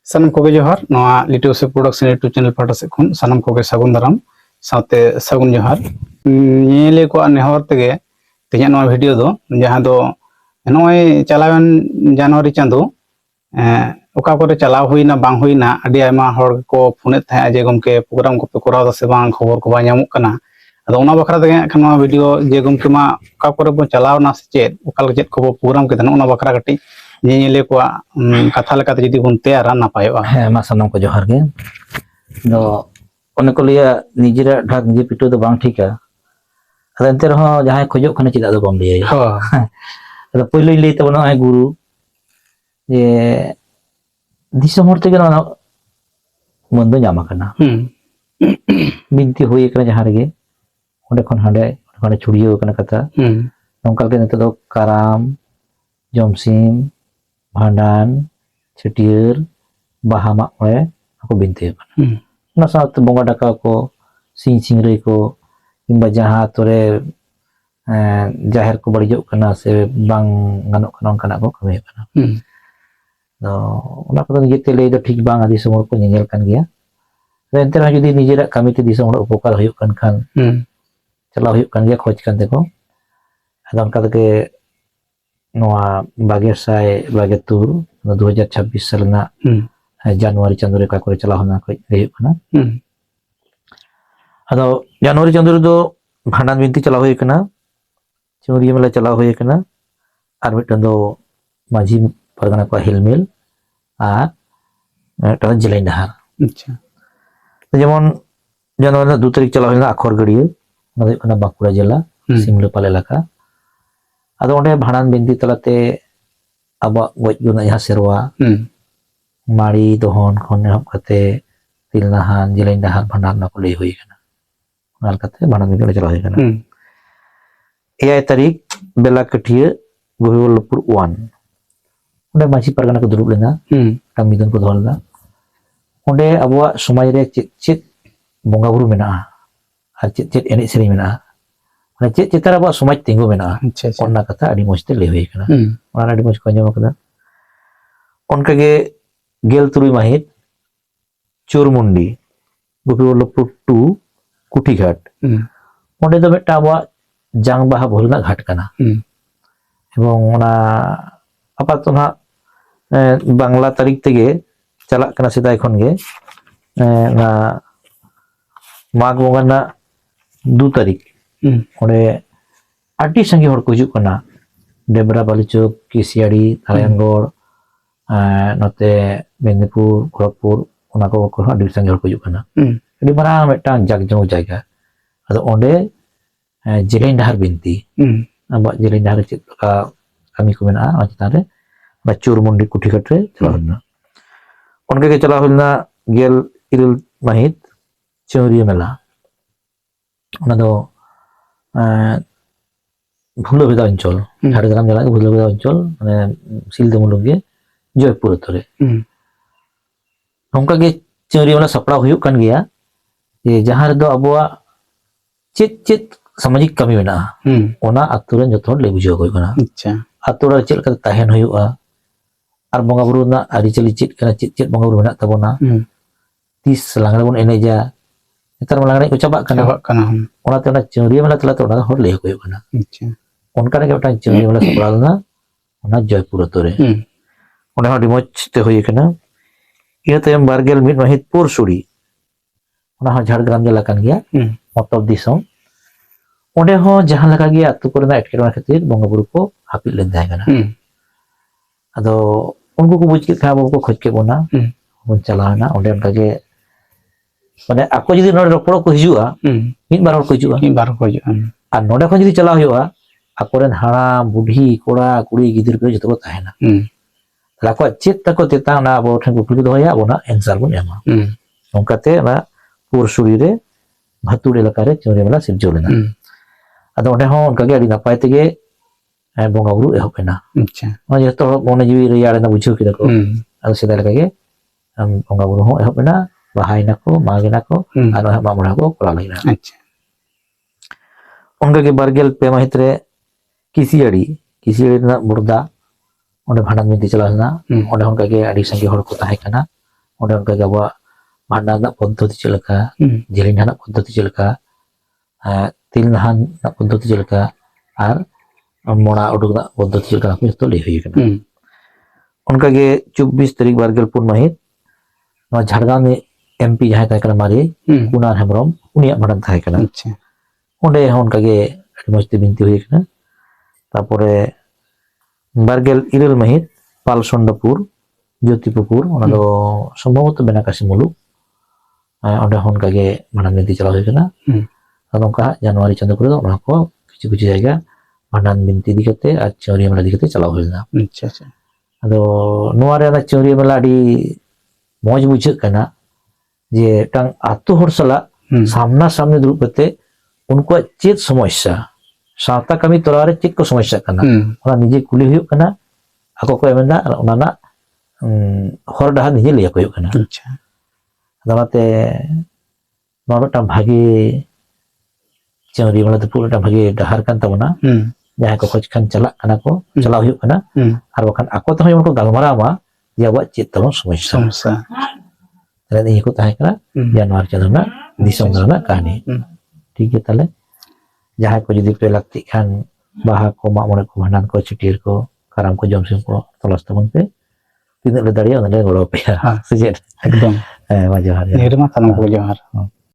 सानम कोगे जोहार नवा लिटोसे production YouTube channel पाटा से खुन सानम कोगे सागुन दाराम साथे सागुन जोहार नेले को नेहर तेगे तेज नवा वीडियो दो जहां दो नय चलावन जनवरी चांदो ओका करे चलाव हुईना बांग हुईना अडी आयमा हर को फोने था जे गमके प्रोग्राम को पे कराव से बांग खबर को बा ᱧᱟᱢᱚᱜ ᱠᱟᱱᱟ ᱟᱫᱚ ᱚᱱᱟ ᱵᱟᱠᱷᱨᱟ ᱛᱮᱜᱮ ᱮᱠᱷᱟᱱ ᱱᱚᱣᱟ ᱵᱷᱤᱰᱤᱭᱳ ᱡᱮ ᱜᱚᱢᱠᱮ ᱢᱟ ᱚᱠᱟ ᱠᱚᱨᱮ ᱵᱚ ᱪᱟᱞᱟᱣᱱᱟ ᱥᱮ ᱪᱮᱫ ᱚᱠᱟ ᱞᱮᱠᱟ ᱪᱮᱫ ᱠᱚ ᱯᱨᱳᱜᱨᱟᱢ ᱠᱮᱫᱟ ᱚᱱᱟ ᱵᱟᱠᱷᱨᱟ ᱠᱟᱹᱴᱤᱡ ᱧᱮᱧᱮᱞᱤᱭᱟᱹ ᱠᱚᱣᱟᱜ ᱠᱟᱛᱷᱟ ᱞᱮᱠᱟᱛᱮ ᱡᱩᱫᱤ ᱵᱚᱱ ᱛᱮᱭᱟᱨᱟ ᱱᱟᱯᱟᱭᱚᱜᱼᱟ। ᱦᱮᱸ ᱢᱟ ᱥᱟᱱᱟᱢ ᱠᱚ ᱡᱚᱦᱟᱨ ᱜᱮ। ᱫᱚ ᱚᱱᱮ ᱠᱚ ᱞᱟᱹᱭᱟ ᱱᱤᱡᱮᱨᱟᱜ ᱰᱷᱟᱠ ᱱᱤᱡᱮ ᱯᱤᱴᱷᱟᱹ ᱫᱚ ᱵᱟᱝ ᱴᱷᱤᱠᱟ। ᱟᱫᱚ ᱮᱱᱛᱮ ᱨᱮᱦᱚᱸ ᱡᱟᱦᱟᱸᱭ ᱠᱷᱚᱡᱚᱜ ᱠᱟᱱᱟ ᱪᱮᱫᱟᱜ ᱫᱚ ᱵᱟᱢ ᱞᱟᱹᱭᱟᱭᱟ। ᱟᱫᱚ ᱯᱳᱭᱞᱳᱧ ᱞᱟᱹᱭ ᱛᱟᱵᱚᱱᱟ ᱱᱚᱜᱼᱚᱭ ᱜᱩᱨᱩ ᱡᱮ ᱫᱤᱥᱚᱢ ᱦᱚᱲ ᱛᱮᱜᱮ ᱱᱚᱣᱟ ᱢᱟᱹᱱ ᱫᱚ ᱧᱟᱢ ᱟᱠᱟᱱᱟ। ᱵᱤᱱᱛᱤ ᱦᱩᱭ ᱟᱠᱟᱱᱟ ᱡᱟᱦᱟᱸ ᱨᱮᱜᱮ ᱚᱸᱰᱮ ᱠᱷᱚᱱ ᱦᱟᱸᱰᱮ ᱪᱷᱩᱲᱭᱟᱹᱣ ᱟᱠᱟᱱᱟ ᱠᱟᱛᱷᱟ। ᱱᱚᱝᱠᱟ ᱜᱮ ᱱᱤᱛᱚᱜ ᱫᱚ ᱠᱟᱨᱟᱢ ᱡᱚᱢᱥᱤᱢ ᱵᱷᱟᱸᱰᱟᱱ ᱪᱷᱟᱹᱴᱭᱟᱹᱨ ᱵᱟᱦᱟ ᱢᱟᱜ ᱢᱚᱬᱮ ᱠᱚ ᱵᱤᱱᱛᱤ ᱟᱠᱟᱱᱟ। ᱚᱱᱟ ᱥᱟᱶᱛᱮ ᱵᱚᱸᱜᱟ ᱰᱟᱠᱟᱣ ᱠᱚ ᱥᱤᱧ ᱥᱤᱝᱨᱟᱹᱭ ᱠᱚ কিংবা ᱡᱟᱦᱟᱸ ᱟᱛᱳ ᱨᱮ ᱡᱟᱦᱮᱨ ᱠᱚ ᱵᱟᱹᱲᱤᱡᱚᱜ ᱠᱟᱱᱟ ᱥᱮ ᱵᱟᱝ ᱜᱟᱱᱚᱜ ᱠᱟᱱᱟ ᱚᱱᱠᱟᱱᱟᱜ ᱠᱚ ᱠᱟᱹᱢᱤᱭᱮᱫ ᱠᱟᱱᱟ। ᱟᱫᱚ ᱚᱱᱟ ᱠᱚᱫᱚ ᱱᱤᱡᱮᱛᱮ ᱞᱟᱹᱭ ᱫᱚ ᱴᱷᱤᱠ ᱵᱟᱝ ᱫᱤᱥᱚᱢ ᱦᱚᱲ ᱠᱚ ᱧᱮᱧᱮᱞ ᱠᱟᱱ ᱜᱮᱭᱟ। ᱮᱱᱛᱮ ᱨᱮᱦᱚᱸ ᱡᱩᱫᱤ ᱱᱤᱡᱮᱨᱟᱜ ᱠᱟᱹᱢᱤᱛᱮ ᱫᱤᱥᱚᱢ ᱦᱚᱲ ᱩᱯᱚᱠᱟᱨ ᱦᱩᱭᱩᱜ ᱠᱟᱱ ᱠᱷᱟᱱ ᱪᱟᱞᱟᱣ ᱦᱩᱭᱩᱜ ᱠᱟᱱ ᱜᱮᱭᱟ ᱠᱷᱚᱡ ᱠᱟᱱ ᱛᱮᱠᱚ। ᱟᱫᱚ ᱚᱱᱠᱟ ᱛᱮᱜᱮ ᱱᱚᱣᱟ 2026 ᱥᱟल ᱨᱮᱱᱟᱜ ᱡᱟᱱᱩᱣᱟᱨᱤ ᱪᱟᱸᱫᱳ ᱨᱮ ᱚᱠᱟ ᱠᱚᱨᱮ ᱪᱟᱞᱟᱣ ᱦᱩᱭ ᱠᱟᱱᱟ। ᱟᱫᱚ ᱡᱟᱱᱩᱣᱟᱨᱤ ᱪᱟᱸᱫᱳ ᱨᱮᱫᱚ ᱵᱷᱟᱸᱰᱟᱱ ᱵᱤᱱᱛᱤ ᱪᱟᱞᱟᱣ ᱦᱩᱭ ᱟᱠᱟᱱᱟ ᱪᱟᱹᱣᱨᱤᱭᱟᱹ ᱢᱮᱞᱟ ᱪᱟᱞᱟᱣ ᱦᱩᱭ ᱟᱠᱟᱱᱟ ᱟᱨ ᱢᱤᱫᱴᱟᱝ ᱫᱚ ᱢᱟᱹᱡᱷᱤ ᱯᱟᱨᱜᱟᱱᱟ ᱠᱚᱣᱟᱜ ᱦᱤᱞᱢᱮᱞ ᱟᱨ ᱢᱤᱫᱴᱟᱝ ᱡᱮᱞᱮᱧ ᱰᱟᱦᱟᱨ। আচ্ছা যেমন জানুয়ারি 2 তারিখ চালাও হলো আখরগড়িয়া ᱚᱱᱟ ᱫᱚ ᱦᱩᱭᱩᱜ ᱠᱟᱱᱟ ᱵᱟᱸᱠᱩᱲᱟ ᱡᱮᱞᱟ ᱥᱤᱢᱞᱟᱹᱯᱟᱞ ᱮᱞᱟᱠᱟ। ᱟᱫᱚ ᱚᱸᱰᱮ ᱵᱷᱟᱸᱰᱟᱱ ᱵᱤᱱᱛᱤ ᱛᱟᱞᱟᱛᱮ ᱟᱵᱚᱣᱟᱜ ᱜᱚᱡ ᱜᱩᱨ ᱨᱮᱱᱟᱜ ᱡᱟᱦᱟᱸ ᱥᱮᱨᱣᱟ माड़ी दहन खन एहब करते तिलनाहान जेलें डाहार भांडार ना को लई हुई कना नाल करते भांडार बिंदु चला हुई कना 9 तारीख बेला कठिया गोविलपुर 1 ओंडे माछी परगना को दुरुब लेना कमिदन को धोलना ओंडे अबवा समाज रे चेत बंगा बुरु मेना आर चेत एने सेरी मेना माने चेत चेतार अबवा समाज तिंगु मेना ओन्ना कथा आडी मस्ते लई हुई कना ओना आडी मस को अंजम कदा ओनका गे गेल तुरुई माहित चोरमुंडी गोपीवल्लभपुर 2 कुटीघाट ओंडे दो बेटा अबवा जांग बाहा भोलना घाट कना एवं ओना आपातत ना बांग्ला तारीख तेगे चलाक कना सिदाय खन गे ना माघ बंगा ना 2 तारीख ओंडे आटी संगे हर को हिजुग कना डेबरा बालीचौक किसियाड़ी थारायनगढ़ नते मेदिनीपुर खड़गपुर ओना को आडी संगे हर को हिजुग कना आडी मारांग मिदटांग जागजमक जायगा आदो ओंडे जेलें डाहार बिनती अब जेलें डाहार चेद का कमी को मेना आ चितान रे बा चोरमुंडी कुटीघाट रे चला होना ओनके के चला होना गेल इरल माहित चौरिया मेला ओना दो भूलभेदा अंचल झाड़ग्राम जिला के भूलभेदा अंचल माने सिलदे मुलुग गे जयपुर तरे नोंका गे चौरिया मेला सपड़ा हुयुग कान गया जे जहां रे दो अबवा चेत सामाजिक कमी मेना ओना अतु रे जतो ले बुझाव गय कना अच्छा अतु रे चेल का ताहेन हुयुआ आर बंगा बुरु ना आरी चली चेत कना चेत बंगा बुरु मेना तबोना 30 लांगड़े बन एनेजा नेतार लांगड़े को चाबा कना ओना ते ओना चौरिया मेला तला तो ओना हर ले गय कना अच्छा ओनका रे गटा चौरिया मेला सपड़ा ना ओना जयपुर तरे ओना हडी मच ते होय कना इया तयम बारगेल मिद माहित पोरसुड़ी ओना ह झाड़ग्राम जिला कान गया मतब दिसम ओंडे हो जहां लगा गया अतु कोरेना एटकेरवा खातिर बंगा बुरु को हापिल लेन जाय कना अदो उनको को बुझ के खा बाबू को खोज के बोना बन चलाना ओंडे उनका के माने आको जदी नोड रोपड़ को हिजुआ मिद बार को हिजुआ आ नोडे खन जदी चला हुआ आकोरेन हाड़ा बुढ़ी कोड़ा कुड़ी गिदिर को जतो को ताहेना लाको चेत तको तेता ना अबो ठन को कुली दोया बोना एंसर बन एमा ओंकाते ना पोरसुड़ी रे भातुड़े लकारे चौरिया मेला सिरजो लेना अदो ओंडे हो उनका के आडी नापाय तेगे बंगा बुरु एहोपेना अच्छा माने जतो मोने जीवी रियाड़े ना बुझो किदा को अदो सेदा लका के बंगा बुरु हो एहोपेना बाहायना को मागेना को आरो मामड़ा को कोला लेना अच्छा उनका के बारगेल पे माहित रे किसियाड़ी ना मुर्दा ओंडे भांडन बिनती चला ना ओंडे उनका के आडी संगे हर को ताहे कना ᱚᱸᱰᱮ ᱚᱱᱠᱟ ᱜᱮ ᱟᱵᱚᱣᱟᱜ ᱵᱷᱟᱸᱰᱟᱱ ᱨᱮᱱᱟᱜ ᱯᱚᱫᱽᱫᱷᱚᱛᱤ ᱪᱮᱫ ᱞᱮᱠᱟ, ᱦᱩᱸ ᱡᱮᱞᱮᱧ ᱨᱮᱱᱟᱜ ᱯᱚᱫᱽᱫᱷᱚᱛᱤ ᱪᱮᱫ ᱞᱮᱠᱟ, ᱛᱤᱞ ᱱᱟᱦᱟᱱ ᱨᱮᱱᱟᱜ ᱯᱚᱫᱽᱫᱷᱚᱛᱤ ᱪᱮᱫ ᱞᱮᱠᱟ, ᱟᱨ ᱢᱚᱲᱟ ᱩᱰᱩᱠ ᱨᱮᱱᱟᱜ ᱯᱚᱫᱽᱫᱷᱚᱛᱤ ᱪᱮᱫ ᱞᱮᱠᱟ, ᱡᱚᱛᱚ ᱞᱟᱹᱭ ᱦᱩᱭ ᱟᱠᱟᱱᱟ᱾ ᱦᱩᱸ ᱚᱱᱠᱟᱜᱮ 24 ᱛᱟᱹᱨᱤᱠᱷ 24 ᱢᱟᱹᱦᱤᱛ ᱱᱚᱣᱟ ᱡᱷᱟᱲᱜᱨᱟᱢ MP ᱡᱟᱦᱟᱸᱭ ᱛᱟᱦᱮᱸ ᱠᱟᱱᱟ ᱢᱟᱨᱮ ᱦᱩᱸ ᱠᱩᱱᱟᱨ ᱦᱮᱢᱵᱨᱚᱢ, ᱩᱱᱤᱭᱟᱜ ᱵᱷᱟᱸᱰᱟᱱ ᱛᱟᱦᱮᱸ ᱠᱟᱱᱟ᱾ ᱟᱪᱪᱷᱟ ᱚᱸᱰᱮ ᱦᱚᱸ ᱚᱱᱠᱟᱜᱮ ᱟᱹᱰᱤ ᱢᱚᱸᱡᱽ ᱛᱮ ᱵᱤᱱᱛᱤ ᱦᱩᱭ ᱟᱠᱟᱱᱟ᱾ ᱛᱟᱨᱯᱚᱨᱮ 27 ᱢᱟᱹᱦᱤᱛ ᱯᱟᱞᱥᱚᱱᱰᱚᱯᱩᱨ ᱡᱳᱛᱤᱯᱩᱠᱩᱨ, ᱚᱱᱟ ᱫᱚ ᱥᱚᱢᱵᱷᱚᱵᱚᱛᱚ ᱵᱮᱱᱟᱠᱟᱥᱤ ᱢᱩᱞᱩᱠ, ᱚᱸᱰᱮ ᱦᱚᱸ ᱚᱱᱠᱟᱜᱮ ᱵᱷᱟᱸᱰᱟᱱ ᱵᱤᱱᱛᱤ ᱪᱟᱞᱟᱣ ᱦᱩᱭ ᱟᱠᱟᱱᱟ᱾ ᱦᱩᱸ ᱟᱫᱚ ᱚᱱᱠᱟ ᱡᱟᱱᱩᱣᱟᱨᱤ ᱪᱟᱸᱫᱳ ᱠᱚᱨᱮ ᱫᱚ ᱚᱱᱟ ᱠᱚ ᱠᱤᱪᱷᱩ ᱠᱤᱪᱷᱩ ᱡᱟᱭᱜᱟ ᱵᱷᱟᱸᱰᱟᱱ ᱵᱤᱱᱛᱤ ᱤᱫᱤ ᱠᱟᱛᱮ ᱟᱨ ᱪᱟᱹᱣᱨᱤᱭᱟᱹ ᱢᱮᱞᱟ ᱤᱫᱤ ᱠᱟᱛᱮ ᱪᱟᱞᱟᱣ ᱦᱩᱭ ᱞᱮᱱᱟ᱾ ᱟᱪᱪᱷᱟ ᱟᱪᱪᱷᱟ ᱟᱫᱚ ᱱᱚᱣᱟ ᱨᱮ ᱪᱟᱹᱣᱨᱤᱭᱟᱹ ᱢᱮᱞᱟ ᱟᱹᱰᱤ ᱢᱚᱸᱡᱽ ᱵᱩᱡᱷᱟᱹᱜ ᱠᱟᱱᱟ ᱡᱮ ᱢᱤᱫᱴᱟᱝ ᱟᱛᱳ ᱦᱚᱲ ᱥᱟᱞᱟᱜ ᱦᱩᱸ ᱥᱟᱢᱱᱟ ᱥᱟᱢᱱᱤ ᱫᱩᱲᱩᱵ ᱠᱟᱛᱮ ᱩᱱᱠᱩᱣᱟᱜ ᱪᱮᱫ ᱥᱚᱢᱚᱥᱥᱟ, ᱥᱟᱶᱛᱟ ᱠᱟᱹᱢᱤ ᱛᱚᱨᱟᱣᱨᱮ ᱪᱮᱫ ᱠᱚ ᱥᱚᱢᱚᱥᱥᱟᱜ ᱠᱟᱱᱟ, ᱦᱩᱸ ᱚᱱᱟ ᱱᱤᱡᱮ ᱠᱩᱞᱤ ᱦᱩᱭᱩᱜ ᱠᱟᱱᱟ, ᱟᱠᱚ ᱠᱚ ᱮᱢᱮᱫᱟ, ᱟᱨ ᱚᱱᱟ ᱨᱮᱱᱟᱜ ᱦᱚᱨ ᱰᱟᱦᱟᱨ ᱱᱤᱡᱮ ᱞᱟᱹᱭ ᱟᱠᱚ ᱦᱩᱭᱩᱜ ᱠᱟᱱᱟ᱾ ᱟᱪᱪᱷᱟ ᱟᱫᱚ ᱚᱱᱟᱛᱮ ᱱᱚᱣᱟ ᱢᱤᱫᱴᱟᱝ ᱵᱷᱟᱜᱮ ᱪᱟᱹᱣᱨᱤᱭᱟᱹ ᱢᱮᱞᱟ ᱫᱚ ᱢᱤᱫᱴᱟᱝ ᱵᱷᱟᱜᱮ ᱰᱟᱦᱟᱨ ᱠᱟᱱ ᱛᱟᱵᱚᱱᱟ᱾ ᱦᱩᱸ ᱡᱟᱦᱟᱸᱭ ᱠᱚ ᱠᱷᱚᱡ ᱠᱷᱟᱱ ᱪᱟᱞᱟᱜ ᱠᱟᱱᱟ ᱠᱚ, ᱦᱩᱸ ᱪᱟᱞᱟᱣ ᱦᱩᱭᱩᱜ ᱠᱟᱱᱟ, ᱦᱩᱸ ᱟᱨ ᱵᱟᱠᱷᱟᱱ ᱟᱠᱚ ᱛᱮᱦᱚᱸ ᱡᱮᱢᱚᱱ ᱠᱚ ᱜᱟᱞᱢᱟᱨᱟᱣ ᱢᱟ ᱡᱮ ᱟᱵᱚᱣᱟᱜ ᱪᱮᱫ ᱛᱟᱵᱚᱱ ᱥᱚᱢᱚᱥᱥᱟ᱾ ᱥᱚᱢᱚᱥᱥᱟ ᱛᱟᱦᱞᱮ ᱱᱤᱭᱟᱹ ᱠᱚ ᱛᱟᱦᱮᱸ ᱠᱟᱱᱟ ᱦᱩᱸ ᱡᱟᱱᱩᱣᱟᱨᱤ ᱪᱟᱸᱫᱳ ᱨᱮᱱᱟᱜ ᱟᱪᱪᱷᱟ ᱫᱤᱥᱚᱢ ᱟᱪᱪᱷᱟ ᱨᱮᱱᱟᱜ ᱠᱟᱹᱦᱱᱤ᱾ ᱦᱩᱸ ᱴᱷᱤᱠ ᱜᱮᱭᱟ, ᱛᱟᱦᱞᱮ ᱡᱟᱦᱟᱸᱭ ᱠᱚ ᱡᱩᱫᱤ ᱯᱮ ᱞᱟᱹᱠᱛᱤᱜ ᱠᱷᱟᱱ ᱵᱟᱦᱟ ᱠᱚ, ᱢᱟᱜ ᱢᱚᱬᱮ ᱠᱚ, ᱵᱷᱟᱸᱰᱟᱱ ᱠᱚ, ᱪᱷᱟᱹᱴᱭᱟᱹᱨ ᱠᱚ, ᱠᱟᱨᱟᱢ ᱠᱚ, ᱡᱚᱢᱥᱤᱢ ᱠᱚ ᱛᱚᱞᱟᱥ ᱛᱟᱵᱚᱱ ᱯᱮ, ᱛᱤᱱᱟᱹᱜ ᱞᱮ ᱫᱟᱲᱮᱭᱟᱜᱼᱟ ᱩᱱᱟᱹᱜ ᱞᱮ ᱜᱚᱲᱚ ᱟᱯᱮᱭᱟ, ᱦᱮᱸ ᱥᱮ ᱪᱮᱫ? ᱮᱠᱫᱚᱢ ᱦᱮᱸ, ᱢᱟ ᱡᱚᱦᱟᱨ ᱡᱚᱦᱟᱨ᱾ ᱱᱤᱭᱟᱹ ᱨᱮᱢᱟ ᱥᱟᱱᱟᱢ ᱠᱚᱜᱮ ᱡᱚᱦᱟᱨ᱾